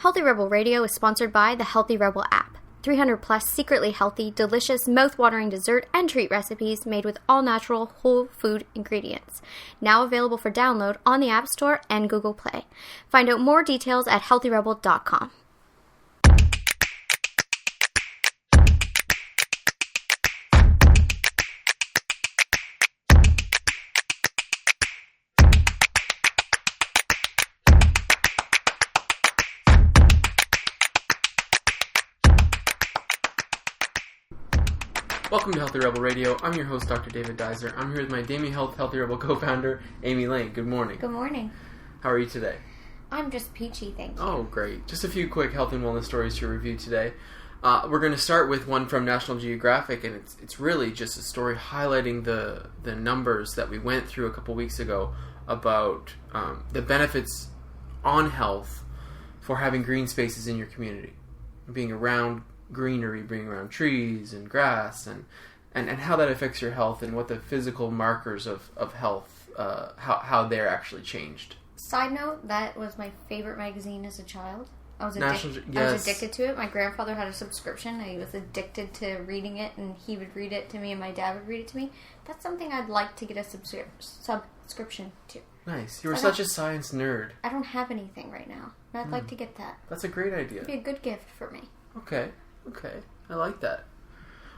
Healthy Rebel Radio is sponsored by the Healthy Rebel app. 300 plus secretly healthy, delicious, mouth-watering dessert and treat recipes made with all-natural, whole food ingredients. Now available for download on the App Store and Google Play. Find out more details at healthyrebel.com. Welcome to Healthy Rebel Radio. I'm your host, Dr. David Deiser. I'm here with my Damien Health Healthy Rebel co-founder, Amy Lane. Good morning. Good morning. How are you today? I'm just peachy, thank you. Oh, great. Just a few quick health and wellness stories to review today. We're going to start with one from National Geographic, and it's really just a story highlighting the numbers that we went through a couple weeks ago about the benefits on health for having green spaces in your community, being around greenery, being around trees and grass, and how that affects your health and what the physical markers of health, how they're actually changed. Side note, that was my favorite magazine as a child. I was Yes. addicted to it. My grandfather had a subscription. I was addicted to reading it, and he would read it to me, and my dad would read it to me. That's something I'd like to get a subscription to. Nice. You were such a science nerd. I don't have anything right now, and I'd like to get that. That's a great idea. It'd be a good gift for me. Okay, I like that.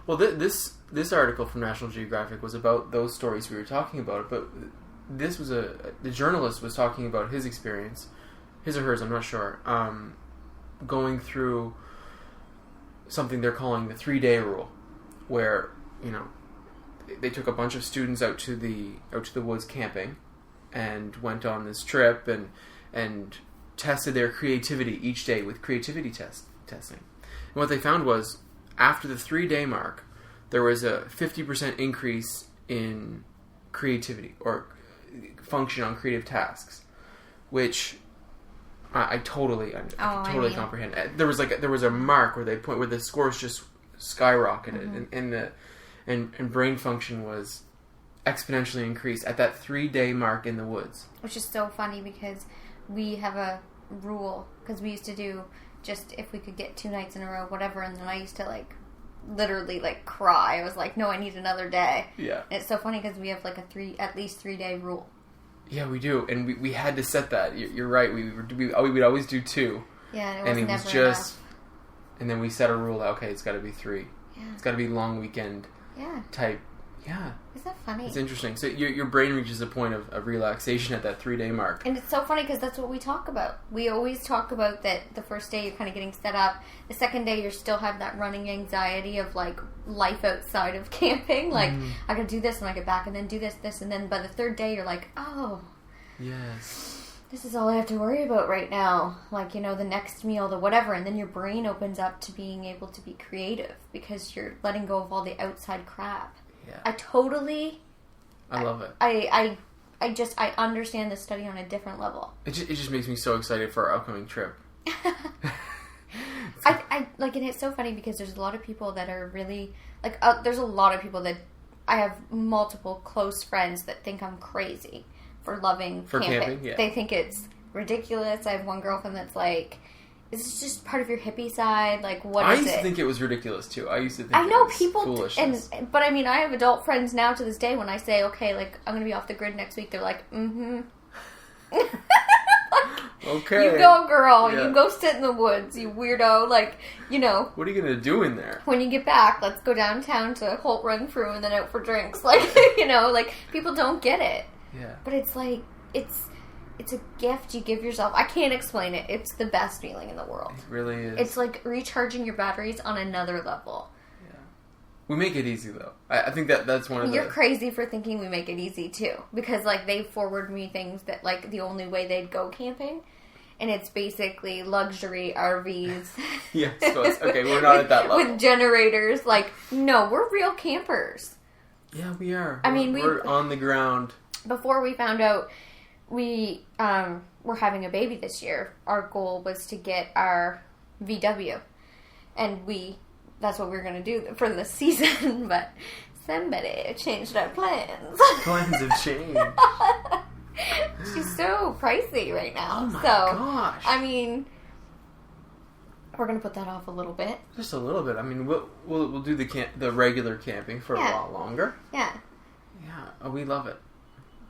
Well, this article from National Geographic was about those stories we were talking about, but this was the journalist was talking about his experience, his or hers, I'm not sure, going through something they're calling the 3-day rule, where they took a bunch of students out to the woods camping, and went on this trip and tested their creativity each day with creativity testing. And what they found was, after the 3-day mark, there was a 50% increase in creativity or function on creative tasks, which I totally comprehend. There was a mark where the scores just skyrocketed, and brain function was exponentially increased at that 3-day mark in the woods. Which is so funny because we have a rule, because we used to do just if we could get 2 nights in a row, whatever, and then I used to literally cry. I was like, no, I need another day. Yeah. And it's so funny because we have at least 3-day rule. Yeah, we do, and we had to set that. You're right. We would always do 2. Yeah, and it was never enough. And then we set a rule. Okay, it's got to be 3. Yeah. It's got to be long weekend. Yeah. Type. Yeah. Isn't that funny? It's interesting. So your brain reaches a point of relaxation at that 3-day mark. And it's so funny because that's what we talk about. We always talk about that the first day you're kind of getting set up. The second day you still have that running anxiety of life outside of camping. I gotta do this when I get back, and then do this, and then by the 3rd day you're like, oh. Yes. This is all I have to worry about right now. The next meal, the whatever. And then your brain opens up to being able to be creative because you're letting go of all the outside crap. Yeah. I love it. I understand this study on a different level. It just makes me so excited for our upcoming trip. And it's so funny because there's a lot of people that are really there's a lot of people that I have multiple close friends that think I'm crazy for loving camping. Yeah. They think it's ridiculous. I have one girlfriend that's like, is this just part of your hippie side? What is it? I used to think it was ridiculous, too. I used to think people foolishness. But I mean, I have adult friends now to this day when I say, okay, I'm going to be off the grid next week, they're like, mm-hmm. Okay. You go, girl. Yeah. You go sit in the woods, you weirdo. What are you going to do in there? When you get back, let's go downtown to Holt Renfrew and then out for drinks. People don't get it. Yeah. But it's a gift you give yourself. I can't explain it. It's the best feeling in the world. It really is. It's like recharging your batteries on another level. Yeah. We make it easy, though. I think that's one of You're crazy for thinking we make it easy, too. Because, they forward me things that, the only way they'd go camping. And it's basically luxury RVs. Yes, okay, we're not at that level. With generators. No, we're real campers. Yeah, we are. We're on the ground. Before we found out we were having a baby this year, our goal was to get our VW. And that's what we were going to do for the season, but somebody changed our plans. Plans have changed. She's so pricey right now. Oh my gosh. I mean, We're going to put that off a little bit. Just a little bit. I mean, we'll do the regular camping for a lot longer. Yeah. Yeah, we love it.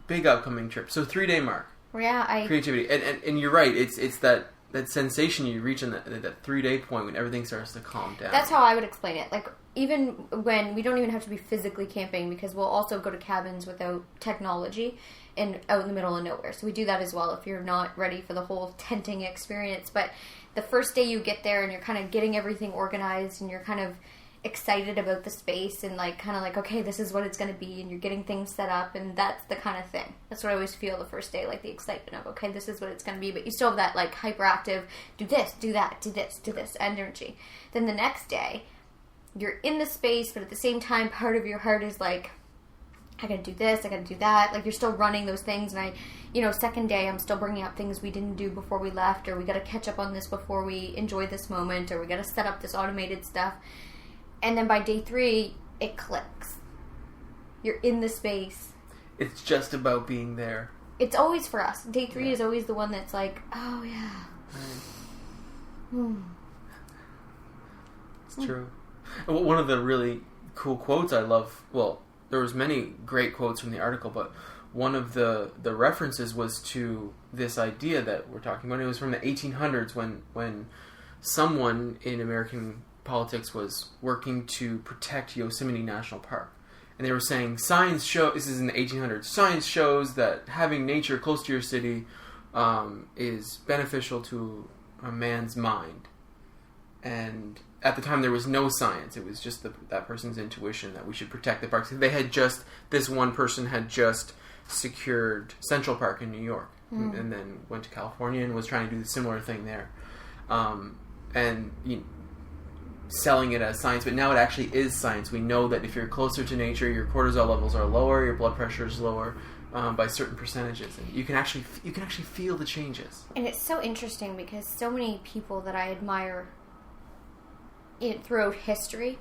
Big upcoming trip. So 3-day mark. Yeah, creativity. And you're right. It's that sensation you reach in that 3-day point when everything starts to calm down. That's how I would explain it. Like, even when we don't even have to be physically camping, because we'll also go to cabins without technology and out in the middle of nowhere. So we do that as well if you're not ready for the whole tenting experience. But the first day you get there and you're kind of getting everything organized and you're kind of excited about the space and okay, this is what it's going to be, and you're getting things set up, and that's the kind of thing. That's what I always feel the first day, like the excitement of, okay, this is what it's going to be, but you still have that like hyperactive, do this, do that, do this energy. Then the next day, you're in the space, but at the same time, part of your heart is like, I gotta do this, I gotta do that. Like, you're still running those things, and second day, I'm still bringing up things we didn't do before we left, or we gotta catch up on this before we enjoy this moment, or we gotta set up this automated stuff. And then by day 3, it clicks. You're in the space. It's just about being there. It's always for us. Day 3 is always the one that's like, oh yeah. Right. It's true. One of the really cool quotes I love, well, there was many great quotes from the article, but one of the references was to this idea that we're talking about. It was from the 1800s when someone in American politics was working to protect Yosemite National Park. And they were saying, this is in the 1800s, science shows that having nature close to your city is beneficial to a man's mind. And at the time there was no science. It was just that person's intuition that we should protect the parks. This one person had just secured Central Park in New York, and then went to California and was trying to do the similar thing there. Selling it as science, but now it actually is science. We know that if you're closer to nature, your cortisol levels are lower, your blood pressure is lower by certain percentages, and you can actually feel the changes. And it's so interesting because so many people that I admire throughout history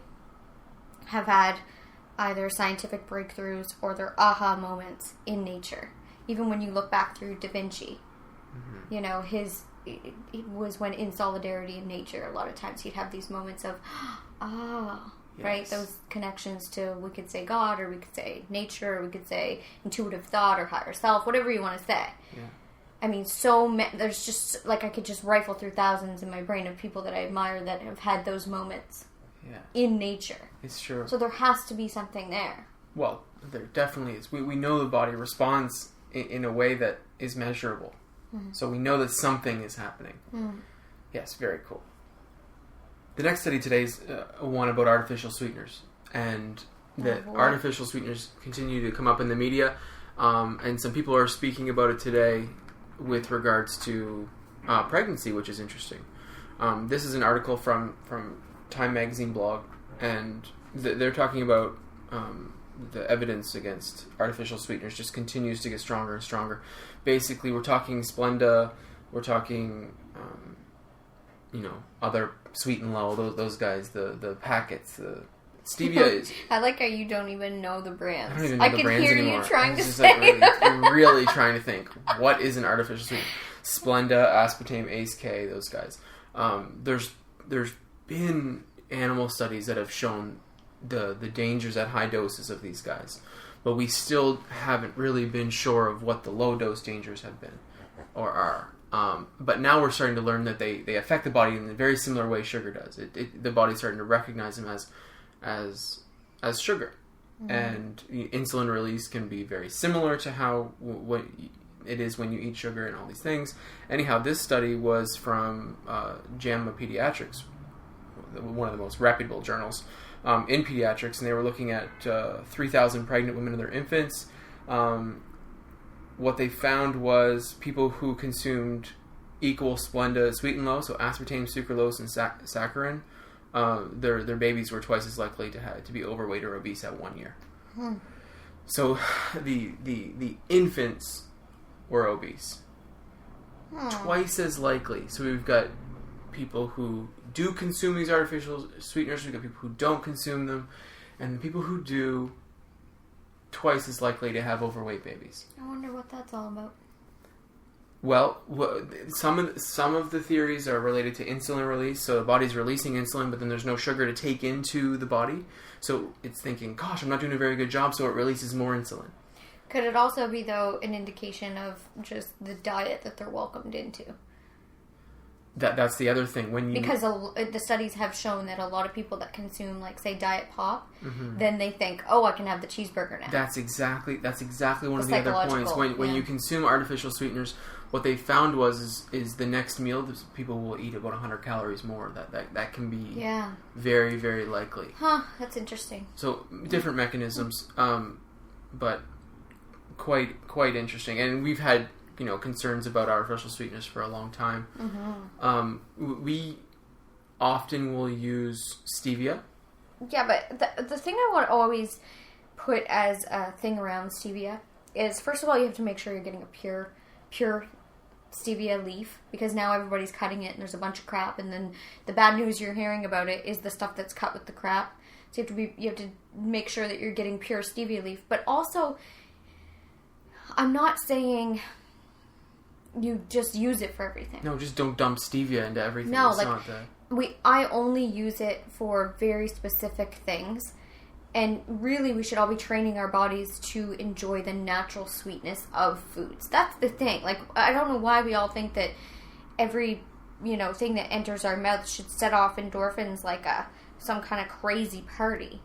have had either scientific breakthroughs or their aha moments in nature. Even when you look back through Da Vinci, it was when in solidarity in nature, a lot of times he'd have these moments of, right? Those connections to, we could say God, or we could say nature, or we could say intuitive thought, or higher self, whatever you want to say. Yeah. I mean, there's just, like, I could just rifle through thousands in my brain of people that I admire that have had those moments in nature. It's true. So there has to be something there. Well, there definitely is. We know the body responds in a way that is measurable. So we know that something is happening. Yes, very cool. The next study today is one about artificial sweeteners. And that artificial sweeteners continue to come up in the media. And some people are speaking about it today with regards to pregnancy, which is interesting. This is an article from Time Magazine blog. And they're talking about the evidence against artificial sweeteners just continues to get stronger and stronger. Basically, we're talking Splenda, we're talking, other Sweet and Low, those guys, the packets, the stevia is... I like how you don't even know the brands. I don't even know the brands anymore. I can hear you trying to say I'm really trying to think, what is an artificial sweetener? Splenda, aspartame, Ace-K, those guys. There's been animal studies that have shown the dangers at high doses of these guys, but we still haven't really been sure of what the low dose dangers have been or are. But now we're starting to learn that they affect the body in a very similar way sugar does. The body's starting to recognize them as sugar, and insulin release can be very similar to what it is when you eat sugar and all these things. Anyhow, this study was from JAMA Pediatrics, one of the most reputable journals in pediatrics, and they were looking at 3,000 pregnant women and their infants. What they found was people who consumed equal Splenda Sweet and Low, so aspartame, sucralose, and saccharin, their babies were twice as likely to be overweight or obese at 1 year. So the infants were obese. Twice as likely. So we've got people who do consume these artificial sweeteners, we've got people who don't consume them, and the people who do, twice as likely to have overweight babies. I wonder what that's all about. Well, some of the theories are related to insulin release. So the body's releasing insulin, but then there's no sugar to take into the body. So it's thinking, gosh, I'm not doing a very good job, so it releases more insulin. Could it also be, though, an indication of just the diet that they're welcomed into? That's the other thing. Because the studies have shown that a lot of people that consume, like, say, diet pop, then they think, oh, I can have the cheeseburger now. That's exactly one of the other points. When you consume artificial sweeteners, what they found is the next meal, people will eat about 100 calories more. That can be very, very likely. Huh, that's interesting. So, different mechanisms, but quite interesting. And we've had concerns about artificial sweeteners for a long time. We often will use stevia. Yeah, but the thing I want to always put as a thing around stevia is, first of all, you have to make sure you're getting a pure stevia leaf, because now everybody's cutting it and there's a bunch of crap, and then the bad news you're hearing about it is the stuff that's cut with the crap. So you have to make sure that you're getting pure stevia leaf. But also, I'm not saying you just use it for everything. No, just don't dump stevia into everything. No, I only use it for very specific things. And really, we should all be training our bodies to enjoy the natural sweetness of foods. That's the thing. Like, I don't know why we all think that every, thing that enters our mouth should set off endorphins like some kind of crazy party.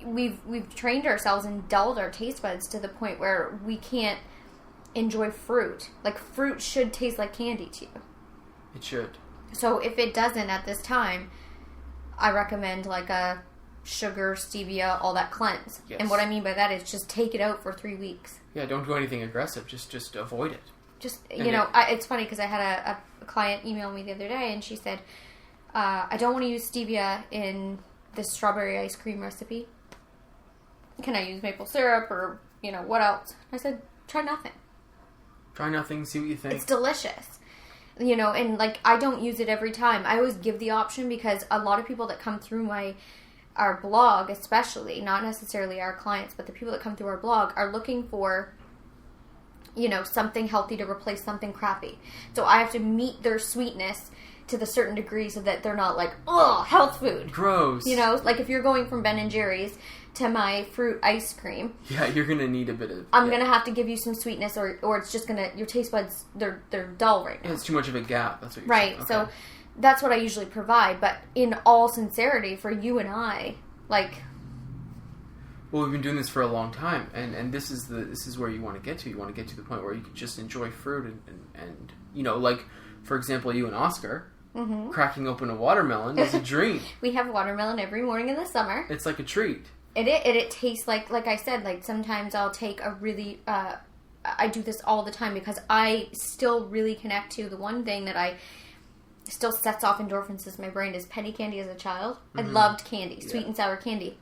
We've trained ourselves and dulled our taste buds to the point where we can't enjoy fruit. Like, fruit should taste like candy to you. It should. So if it doesn't at this time, I recommend like a sugar, stevia, all that cleanse. Yes. And what I mean by that is just take it out for 3 weeks. Yeah, don't do anything aggressive. Just avoid it. It's funny because I had a client email me the other day, and she said, I don't want to use stevia in this strawberry ice cream recipe. Can I use maple syrup or, what else? I said, try nothing. Try nothing, see what you think. It's delicious. And like, I don't use it every time. I always give the option, because a lot of people that come through our blog, especially, not necessarily our clients, but the people that come through our blog are looking for, something healthy to replace something crappy. So I have to meet their sweetness to the certain degree so that they're not like, oh, health food. Gross. Like if you're going from Ben & Jerry's to my fruit ice cream. Yeah, you're going to need a bit of... I'm going to have to give you some sweetness, or it's just going to... Your taste buds, they're dull right now. Yeah, it's too much of a gap. That's what you're saying. Right, okay. So that's what I usually provide. But in all sincerity, for you and I, like... Well, we've been doing this for a long time, and this is where you want to get to. You want to get to the point where you can just enjoy fruit and like, for example, you and Oscar... Mm-hmm. Cracking open a watermelon is a dream. We have watermelon every morning in the summer. It's like a treat. It tastes like I said, like sometimes I'll take a really, I do this all the time because I still really connect to the one thing that I still sets off endorphins in my brain is penny candy as a child. Mm-hmm. I loved candy, sweet and sour candy.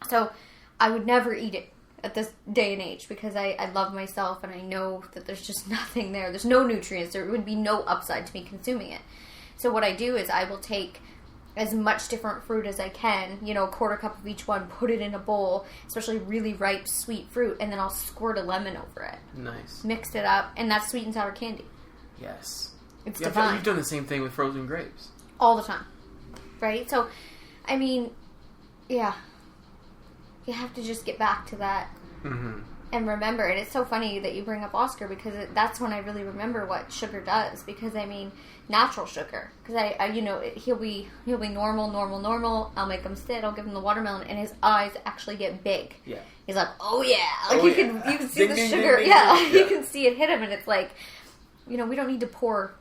So I would never eat it at this day and age because I love myself and I know that there's just nothing there. There's no nutrients. There would be no upside to me consuming it. So what I do is I will take as much different fruit as I can, a quarter cup of each one, put it in a bowl, especially really ripe, sweet fruit, and then I'll squirt a lemon over it. Nice. Mix it up, and that's sweet and sour candy. Yes. It's divine. You've done the same thing with frozen grapes. All the time. Right? So, I mean, yeah. You have to just get back to that. Mm-hmm. And remember, and it's so funny that you bring up Oscar because that's when I really remember what sugar does. Because I mean, natural sugar. Because he'll be normal. I'll make him sit. I'll give him the watermelon, and his eyes actually get big. Yeah. He's like, oh yeah, like you can see the sugar. You can see it hit him, and it's like, we don't need to pour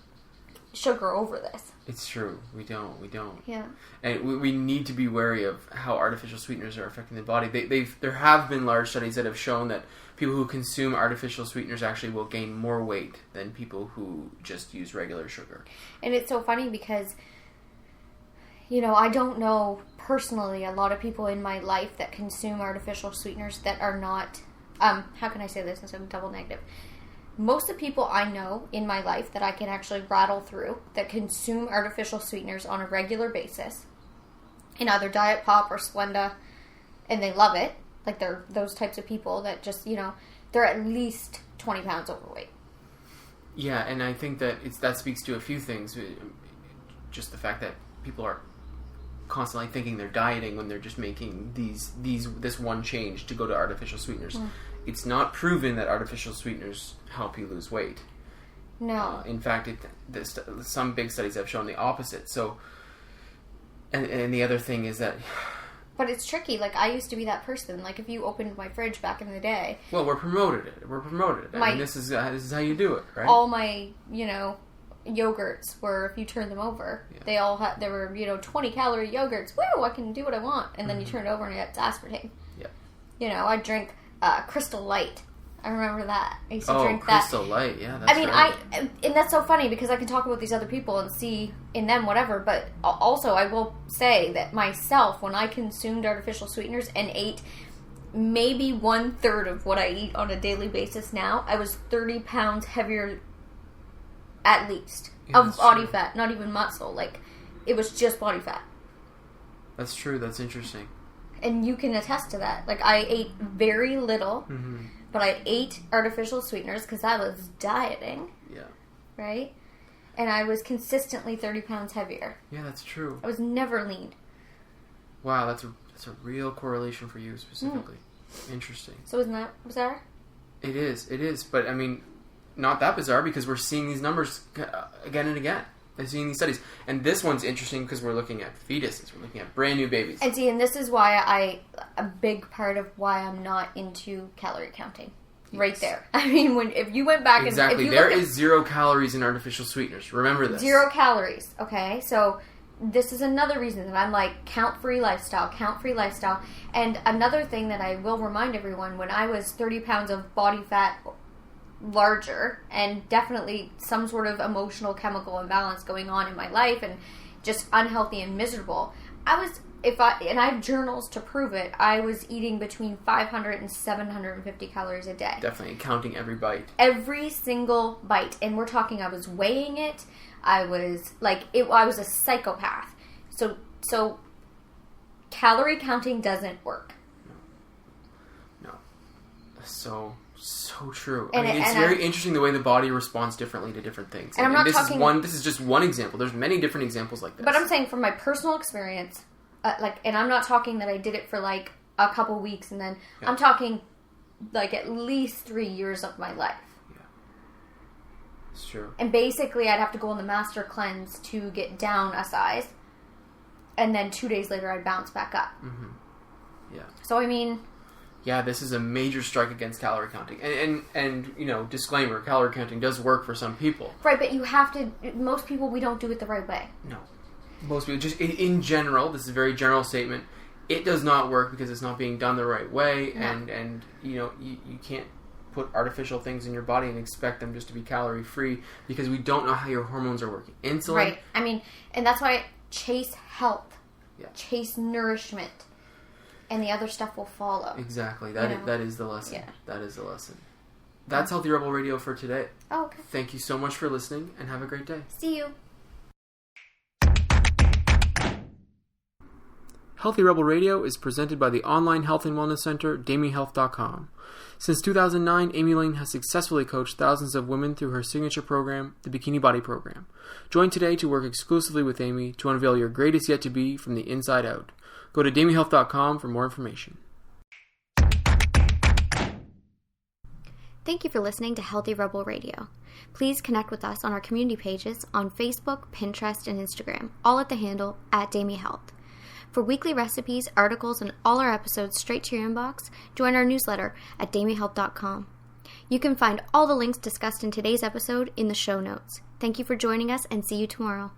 sugar over this. It's true. We don't. Yeah. And we need to be wary of how artificial sweeteners are affecting the body. There have been large studies that have shown that people who consume artificial sweeteners actually will gain more weight than people who just use regular sugar. And it's so funny because, I don't know personally a lot of people in my life that consume artificial sweeteners that are not, how can I say this instead of double negative? Most of the people I know in my life that I can actually rattle through that consume artificial sweeteners on a regular basis in either Diet Pop or Splenda, and they love it. Like they're those types of people that just, they're at least 20 pounds overweight. Yeah, and I think that that speaks to a few things. Just the fact that people are constantly thinking they're dieting when they're just making this one change to go to artificial sweeteners. It's not proven that artificial sweeteners help you lose weight. No. In fact, some big studies have shown the opposite. So, and the other thing is that... But it's tricky. Like, I used to be that person. Like, if you opened my fridge back in the day... Well, we're promoted. I mean, this is how you do it, right? All my, yogurts were, if you turn them over, there were, 20-calorie yogurts. Woo, I can do what I want. And then you turn it over and it's aspartame. Yeah. I drink Crystal Light. I remember that. I used to drink Crystal Light, yeah, that's right. And that's so funny because I can talk about these other people and see in them whatever, but also I will say that myself, when I consumed artificial sweeteners and ate maybe 1/3 of what I eat on a daily basis now, I was 30 pounds heavier at least of body fat, not even muscle. Like, it was just body fat. That's true, that's interesting. And you can attest to that. Like, I ate very little. But I ate artificial sweeteners because I was dieting. Yeah. Right? And I was consistently 30 pounds heavier. Yeah, that's true. I was never lean. Wow, that's a real correlation for you specifically. Interesting. So isn't that bizarre? It is. But, I mean, not that bizarre because we're seeing these numbers again and again. I'm seeing these studies. And this one's interesting because we're looking at fetuses. We're looking at brand new babies. And see, and this is why a big part of why I'm not into calorie counting. Yes. Right there. I mean, if you went back exactly. and... Exactly. There is 0 calories in artificial sweeteners. Remember this. 0 calories. Okay? So, this is another reason that I'm like, count-free lifestyle. And another thing that I will remind everyone, when I was 30 pounds of body fat... larger and definitely some sort of emotional chemical imbalance going on in my life and just unhealthy and miserable. And I have journals to prove it, I was eating between 500 and 750 calories a day. Definitely, counting every bite. Every single bite. And we're talking, I was weighing it. I was I was a psychopath. So calorie counting doesn't work. No. So true. It's very interesting the way the body responds differently to different things. And I'm not talking... This is just one example. There's many different examples like this. But I'm saying from my personal experience, and I'm not talking that I did it for like a couple weeks and then... Yeah. I'm talking like at least 3 years of my life. Yeah. It's true. And basically I'd have to go on the master cleanse to get down a size. And then 2 days later I'd bounce back up. Mm-hmm. Yeah. So I mean... Yeah, this is a major strike against calorie counting. And disclaimer, calorie counting does work for some people. Right, but you have to... Most people, we don't do it the right way. No. Most people, just in general, this is a very general statement, it does not work because it's not being done the right way. No. And you can't put artificial things in your body and expect them just to be calorie-free because we don't know how your hormones are working. Insulin... Right. I mean, and that's why chase health. Yeah. Chase nourishment. And the other stuff will follow. Exactly. That is the lesson. Yeah. That is the lesson. That's Healthy Rebel Radio for today. Oh, okay. Thank you so much for listening, and have a great day. See you. Healthy Rebel Radio is presented by the online health and wellness center, DamieHealth.com. Since 2009, Amy Lane has successfully coached thousands of women through her signature program, the Bikini Body Program. Join today to work exclusively with Amy to unveil your greatest yet to be from the inside out. Go to DamieHealth.com for more information. Thank you for listening to Healthy Rebel Radio. Please connect with us on our community pages on Facebook, Pinterest, and Instagram, all at the handle @DamieHealth. For weekly recipes, articles, and all our episodes straight to your inbox, join our newsletter at DamieHealth.com. You can find all the links discussed in today's episode in the show notes. Thank you for joining us, and see you tomorrow.